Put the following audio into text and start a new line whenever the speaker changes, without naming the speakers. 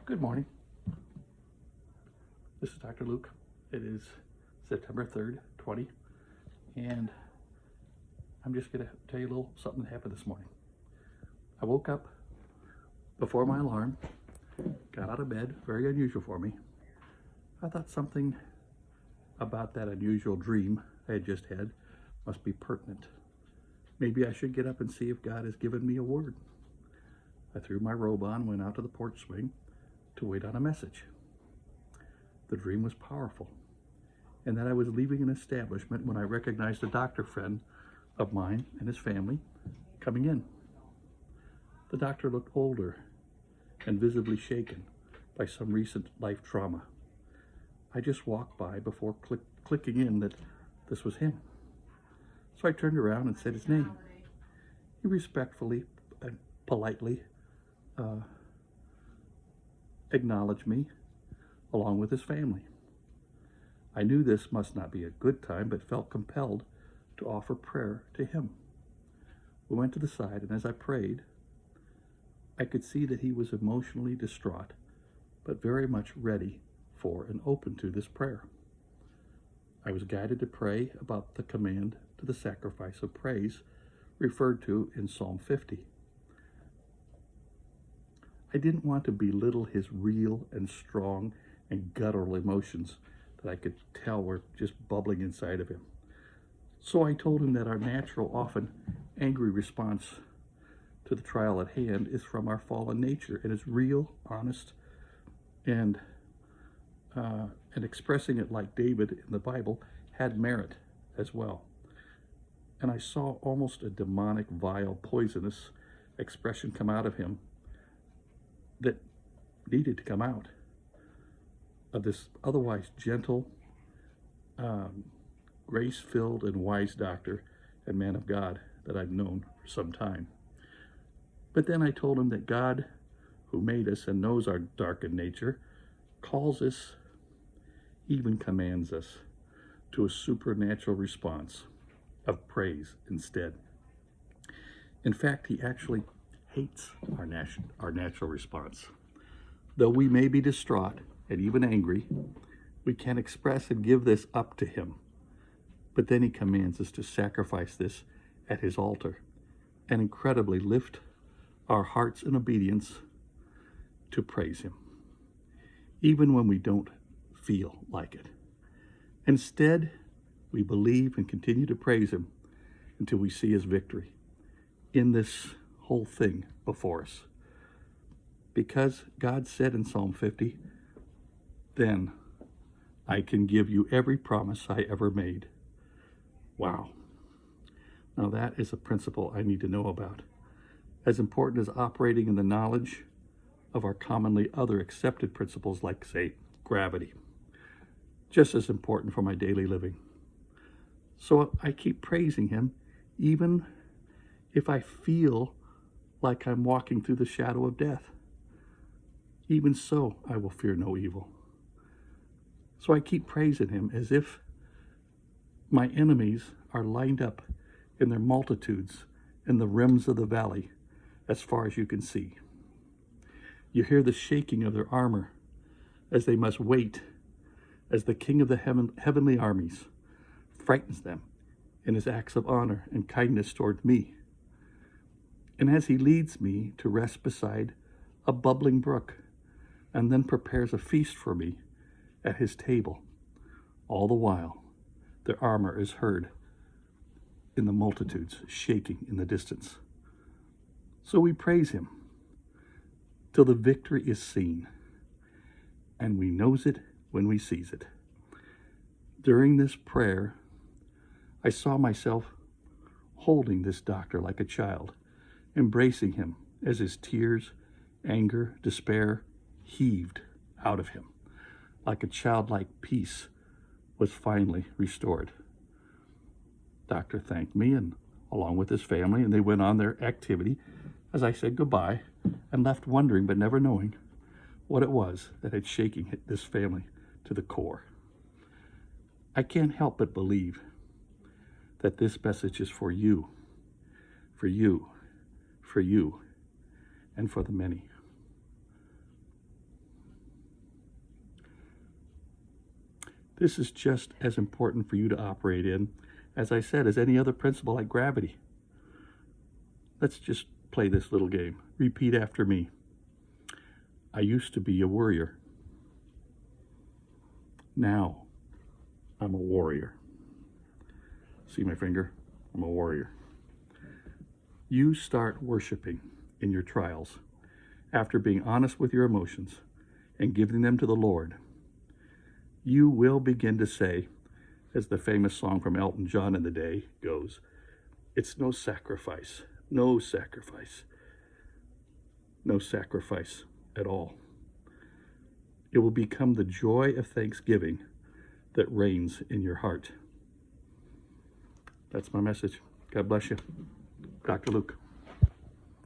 Good morning. This is Dr. Luke. It is September 3rd, 20, and I'm just going to tell you a little something that happened this morning. I woke up before my alarm, got out of bed, very unusual for me. I thought something about that unusual dream I had just had must be pertinent. Maybe I should get up and see if God has given me a word. I threw my robe on, went out to the porch swing to wait on a message. The dream was powerful, and that I was leaving an establishment when I recognized a doctor friend of mine and his family coming in. The doctor looked older and visibly shaken by some recent life trauma. I just walked by before clicking in that this was him. So I turned around and said his name. He respectfully and politely acknowledged me along with his family. I knew this must not be a good time, but felt compelled to offer prayer to him. We went to the side, and as I prayed, I could see that he was emotionally distraught, but very much ready for and open to this prayer. I was guided to pray about the command to the sacrifice of praise referred to in Psalm 50. I didn't want to belittle his real and strong and guttural emotions that I could tell were just bubbling inside of him. So I told him that our natural, often angry response to the trial at hand is from our fallen nature and is real, honest, and expressing it like David in the Bible had merit as well. And I saw almost a demonic, vile, poisonous expression come out of him that needed to come out of this otherwise gentle, grace-filled and wise doctor and man of God that I've known for some time. But then I told him that God, who made us and knows our darkened nature, calls us, even commands us, to a supernatural response of praise instead. In fact, he actually hates our natural response. Though we may be distraught and even angry, we can express and give this up to him. But then he commands us to sacrifice this at his altar and incredibly lift our hearts in obedience to praise him, even when we don't feel like it. Instead, we believe and continue to praise him until we see his victory in this whole thing before us. Because God said in Psalm 50, then I can give you every promise I ever made. Wow. Now that is a principle I need to know about. As important as operating in the knowledge of our commonly other accepted principles like, say, gravity. Just as important for my daily living. So I keep praising him, even if I feel like I'm walking through the shadow of death. Even so, I will fear no evil. So I keep praising him as if my enemies are lined up in their multitudes in the rims of the valley as far as you can see. You hear the shaking of their armor as they must wait as the King of the heavenly armies frightens them in his acts of honor and kindness toward me. And as he leads me to rest beside a bubbling brook and then prepares a feast for me at his table, all the while their armor is heard in the multitudes shaking in the distance. So we praise him till the victory is seen, and we knows it when we sees it. During this prayer, I saw myself holding this doctor like a child, embracing him as his tears, anger, despair heaved out of him, like a childlike peace was finally restored. Doctor thanked me and along with his family, and they went on their activity as I said goodbye and left wondering but never knowing what it was that had shaken this family to the core. I can't help but believe that this message is for you, for you, for you, and for the many. This is just as important for you to operate in, as I said, as any other principle like gravity. Let's just play this little game. Repeat after me. I used to be a worrier. Now, I'm a warrior. See my finger? I'm a warrior. You start worshiping in your trials after being honest with your emotions and giving them to the Lord. You will begin to say, as the famous song from Elton John in the day goes, it's no sacrifice, no sacrifice, no sacrifice at all. It will become the joy of thanksgiving that reigns in your heart. That's my message. God bless you. Dr. Luke.